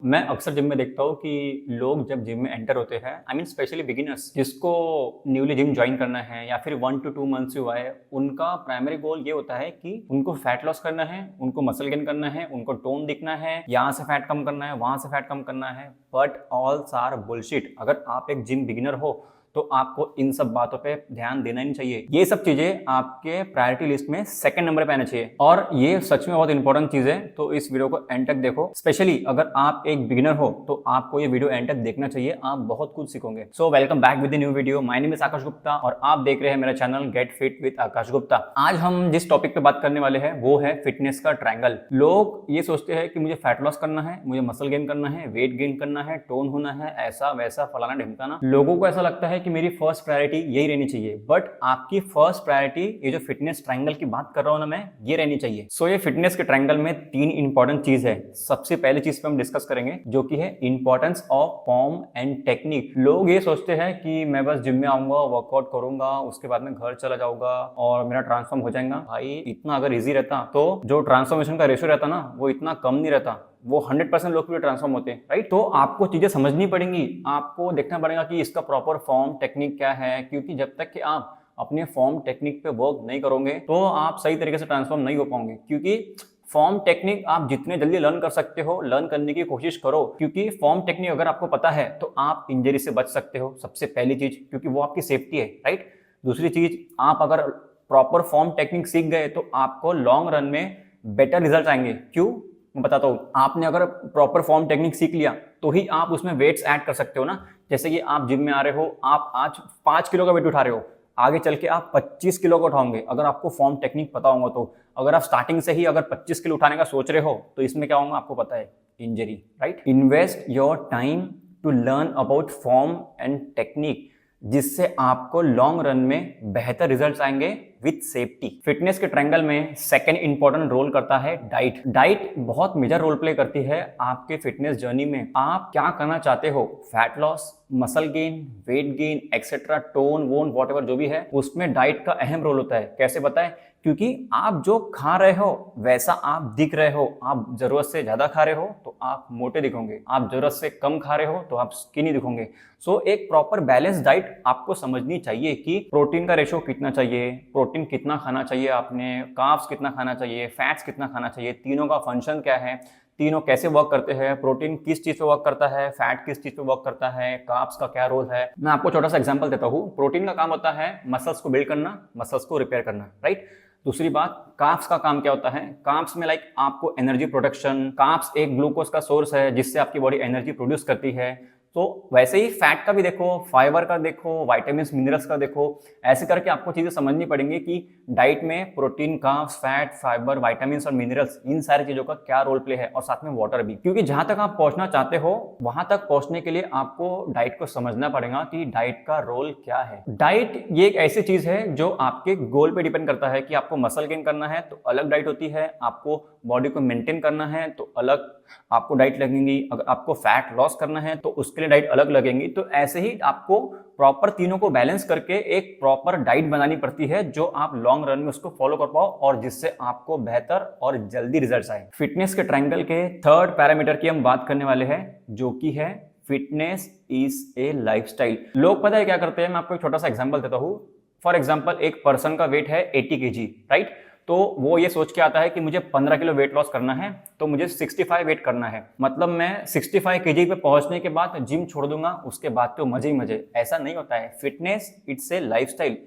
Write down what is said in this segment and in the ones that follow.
मैं अक्सर जिम में देखता हूँ कि लोग जब जिम में एंटर होते हैं, आई मीन स्पेशली बिगिनर्स जिसको न्यूली जिम ज्वाइन करना है या फिर 1 to 2 मंथ्स हुआ है, उनका प्राइमरी गोल ये होता है कि उनको फैट लॉस करना है, उनको मसल गेन करना है, उनको टोन दिखना है, यहाँ से फैट कम करना है, वहां से फैट कम करना है। But all are bullshit. अगर आप एक जिम बिगिनर हो तो आपको इन सब बातों पे ध्यान देना ही नहीं चाहिए। ये सब चीजें आपके प्रायोरिटी लिस्ट में सेकंड नंबर पे आना चाहिए और ये सच में बहुत इंपॉर्टेंट चीज है। तो इस वीडियो को एंड तक देखो। स्पेशली अगर आप एक बिगिनर हो तो आपको ये वीडियो एंड तक देखना चाहिए, आप बहुत कुछ सीखोगे। So welcome back with new video. My name is Akash Gupta और आप देख रहे हैं मेरा channel get fit with Akash Gupta. आज हम जिस टॉपिक पे बात करने वाले हैं वो है फिटनेस का ट्रायंगल। लोग ये सोचते हैं कि मुझे फैट लॉस करना है, मुझे मसल गेन करना है, वेट गेन करना है, टोन होना है, ऐसा वैसा फलाना ढिमकाना। लोगों को ऐसा लगता है कि मेरी फर्स्ट प्रायोरिटी यही रहनी चाहिए, बट आपकी फर्स्ट प्रायोरिटी ये जो फिटनेस ट्रायंगल की बात कर रहा हूं ना मैं, ये रहनी चाहिए। सो ये फिटनेस के ट्रायंगल में तीन इंपॉर्टेंट चीज है। सबसे पहली चीज पे हम डिस्कस करेंगे जो कि है importance of form and technique. लोग ये सोचते हैं कि मैं बस जिम में आऊंगा, वर्कआउट करूंगा, उसके बाद में घर चला जाऊंगा और मेरा ट्रांसफॉर्म हो जाएगा। भाई इतना अगर इजी रहता तो जो ट्रांसफॉर्मेशन का रेशियो रहता ना वो इतना कम नहीं रहता, वो 100% लोग भी ट्रांसफॉर्म होते हैं, राइट। तो आपको चीजें समझनी पड़ेंगी, आपको देखना पड़ेगा कि इसका प्रॉपर फॉर्म टेक्निक क्या है, क्योंकि जब तक कि आप अपने फॉर्म टेक्निक पे वर्क नहीं करोगे तो आप सही तरीके से ट्रांसफॉर्म नहीं हो पाओगे। क्योंकि फॉर्म टेक्निक आप जितने जल्दी लर्न कर सकते हो, लर्न करने की कोशिश करो, क्योंकि फॉर्म टेक्निक अगर आपको पता है तो आप इंजरी से बच सकते हो, सबसे पहली चीज, क्योंकि वो आपकी सेफ्टी है, राइट। दूसरी चीज, आप अगर प्रॉपर फॉर्म टेक्निक सीख गए तो आपको लॉन्ग रन में बेटर रिजल्ट आएंगे। क्यों, मैं बताता हूँ। आपने अगर प्रॉपर फॉर्म टेक्निक सीख लिया तो ही आप उसमें वेट्स ऐड कर सकते हो ना। जैसे कि आप जिम में आ रहे हो, आप आज 5 किलो का वेट उठा रहे हो, आगे चल के आप 25 किलो का उठाओगे अगर आपको फॉर्म टेक्निक पता होगा तो। अगर आप स्टार्टिंग से ही अगर 25 किलो उठाने का सोच रहे हो तो इसमें क्या होगा आपको पता है, injury, right. Invest your time to learn about form and technique, जिससे आपको लॉन्ग रन में बेहतर रिजल्ट्स आएंगे विथ सेफ्टी। फिटनेस के ट्रायंगल में सेकंड इंपॉर्टेंट रोल करता है डाइट। डाइट बहुत मेजर रोल प्ले करती है आपके फिटनेस जर्नी में। आप क्या करना चाहते हो, fat loss, muscle gain, weight gain, etcetera, tone वोन वॉट जो भी है, उसमें डाइट का अहम रोल होता है। कैसे बताएं? क्योंकि आप जो खा रहे हो वैसा आप दिख रहे हो। आप जरूरत से ज्यादा खा रहे हो तो आप मोटे दिखोगे, आप जरूरत से कम खा रहे हो तो आप स्किनी दिखोगे। सो एक प्रॉपर बैलेंस डाइट आपको समझनी चाहिए कि प्रोटीन का रेशो कितना चाहिए, प्रोटीन कितना खाना चाहिए आपने, कार्ब्स कितना खाना चाहिए, फैट्स कितना खाना चाहिए, तीनों का फंक्शन क्या है, तीनों कैसे वर्क करते हैं, प्रोटीन किस चीज पे वर्क करता है, फैट किस चीज पे वर्क करता है, कार्ब्स का क्या रोल है। मैं आपको छोटा सा एग्जांपल देता हूँ। प्रोटीन का काम होता है मसल्स को बिल्ड करना, मसल्स को रिपेयर करना, राइट। दूसरी बात, कार्ब्स का काम क्या होता है? कार्ब्स में लाइक आपको एनर्जी प्रोडक्शन, कार्ब्स एक ग्लूकोज का सोर्स है जिससे आपकी बॉडी एनर्जी प्रोड्यूस करती है। तो वैसे ही फैट का भी देखो, फाइबर का देखो, विटामिन मिनरल्स का देखो। ऐसे करके आपको चीजें समझनी पड़ेंगी कि डाइट में protein, carbs, fat, fibre, vitamin और मिनरल्स, इन सारी चीजों का क्या रोल प्ले है, और साथ में वाटर भी। क्योंकि जहां तक आप पहुंचना चाहते हो वहां तक पहुंचने के लिए आपको डाइट को समझना पड़ेगा कि डाइट का रोल क्या है। डाइट ये एक ऐसी चीज है जो आपके गोल पे डिपेंड करता है कि आपको मसल गेन करना है तो अलग डाइट होती है, आपको बॉडी को मेंटेन करना है तो अलग आपको डाइट लगेंगी, अगर आपको फैट लॉस करना है तो उसके लिए डाइट अलग लगेंगी। तो ऐसे ही आपको प्रॉपर तीनों को बैलेंस करके एक प्रॉपर डाइट बनानी पड़ती है जो आप लॉन्ग रन में उसको फॉलो कर पाओ और जिससे आपको बेहतर और जल्दी रिजल्ट्स आए। फिटनेस के ट्रायंगल के थर्ड पैरामीटर की हम बात करने वाले हैं जो कि है फिटनेस इज ए लाइफस्टाइल। लोग पता है क्या करते हैं, मैं आपको एक छोटा सा एग्जांपल देता हूं। फॉर एग्जांपल, एक पर्सन का वेट है 80 kg, राइट। तो वो ये सोच के आता है कि मुझे 15 किलो वेट लॉस करना है तो मुझे 65 वेट करना है, मतलब मैं 65 kg पे पहुंचने के बाद जिम छोड़ दूंगा, उसके बाद तो मजे ही मजे। ऐसा नहीं होता है। Fitness it's a lifestyle.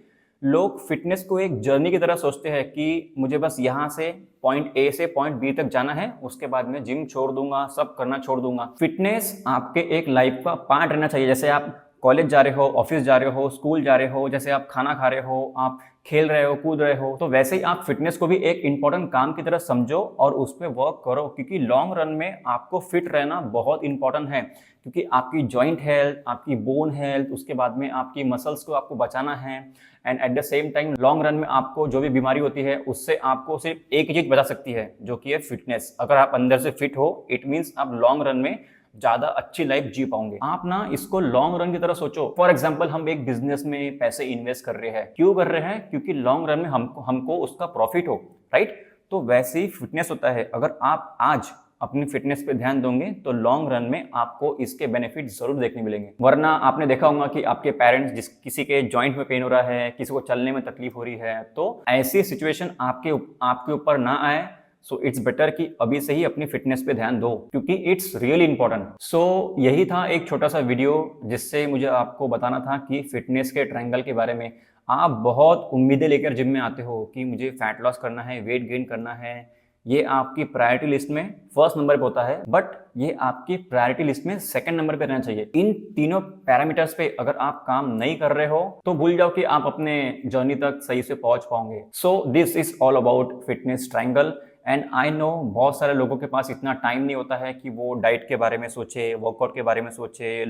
लोग फिटनेस को एक जर्नी की तरह सोचते हैं कि मुझे बस यहाँ से पॉइंट ए से पॉइंट बी तक जाना है, उसके बाद में जिम छोड़ दूंगा, सब करना छोड़ दूंगा। फिटनेस आपके एक लाइफ का पार्ट रहना चाहिए। जैसे आप कॉलेज जा रहे हो, ऑफिस जा रहे हो, स्कूल जा रहे हो, जैसे आप खाना खा रहे हो, आप खेल रहे हो, कूद रहे हो, तो वैसे ही आप फिटनेस को भी एक इंपॉर्टेंट काम की तरह समझो और उस पर वर्क करो। क्योंकि लॉन्ग रन में आपको फिट रहना बहुत इंपॉर्टेंट है, क्योंकि आपकी जॉइंट हेल्थ, आपकी बोन हेल्थ, उसके बाद में आपकी मसल्स को आपको बचाना है। And at the same time long run में आपको जो भी बीमारी होती है उससे आपको सिर्फ एक ही चीज बचा सकती है जो कि है फिटनेस। अगर आप अंदर से फिट हो, इट मीन्स आप लॉन्ग रन में ज्यादा अच्छी लाइफ जी पाओगे। आप ना इसको लॉन्ग रन की तरह सोचो। फॉर एग्जांपल, हम एक बिजनेस में पैसे इन्वेस्ट कर रहे हैं, क्यों कर रहे हैं? क्योंकि लॉन्ग रन में हमको उसका प्रॉफिट हो, राइट। तो वैसे ही फिटनेस होता है। अगर आप आज अपनी फिटनेस पे ध्यान दोगे तो लॉन्ग रन में आपको इसके बेनिफिट जरूर देखने मिलेंगे। वरना आपने देखा होगा कि आपके पेरेंट्स किसी के जॉइंट में पेन हो रहा है, किसी को चलने में तकलीफ हो रही है, तो ऐसी सिचुएशन आपके ऊपर ना आए। सो इट्स बेटर कि अभी से ही अपनी फिटनेस पे ध्यान दो, क्योंकि इट्स रियली इंपॉर्टेंट। सो यही था एक छोटा सा वीडियो जिससे मुझे आपको बताना था कि फिटनेस के ट्रायंगल के बारे में। आप बहुत उम्मीदें लेकर जिम में आते हो कि मुझे फैट लॉस करना है, वेट गेन करना है, ये आपकी प्रायोरिटी लिस्ट में फर्स्ट नंबर पे होता है, बट ये आपकी प्रायोरिटी लिस्ट में सेकंड नंबर पे रहना चाहिए। इन तीनों पैरामीटर्स पे अगर आप काम नहीं कर रहे हो तो भूल जाओ कि आप अपने जर्नी तक सही से पहुंच पाओगे। So this is all about fitness triangle. And I know बहुत सारे लोगों के पास इतना टाइम नहीं होता है कि वो डाइट के बारे में सोचे, वर्कआउट के बारे में सोचे,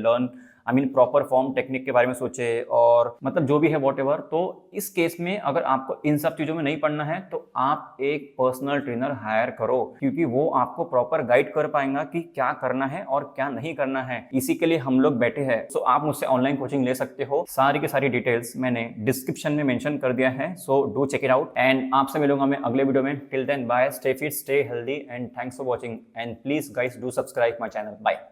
प्रॉपर फॉर्म टेक्निक के बारे में सोचे, और मतलब जो भी है वॉट एवर। तो इस केस में अगर आपको इन सब चीजों में नहीं पढ़ना है तो आप एक पर्सनल ट्रेनर हायर करो, क्योंकि वो आपको प्रॉपर गाइड कर पाएगा कि क्या करना है और क्या नहीं करना है। इसी के लिए हम लोग बैठे हैं। सो आप मुझसे ऑनलाइन कोचिंग ले सकते हो। सारी की सारी डिटेल्स मैंने डिस्क्रिप्शन में मेंशन कर दिया है, so do check it out. And आपसे मिलूंगा मैं अगले वीडियो में। Till then bye, stay fit, stay healthy, and thanks for watching, and please guys do subscribe my channel. Bye.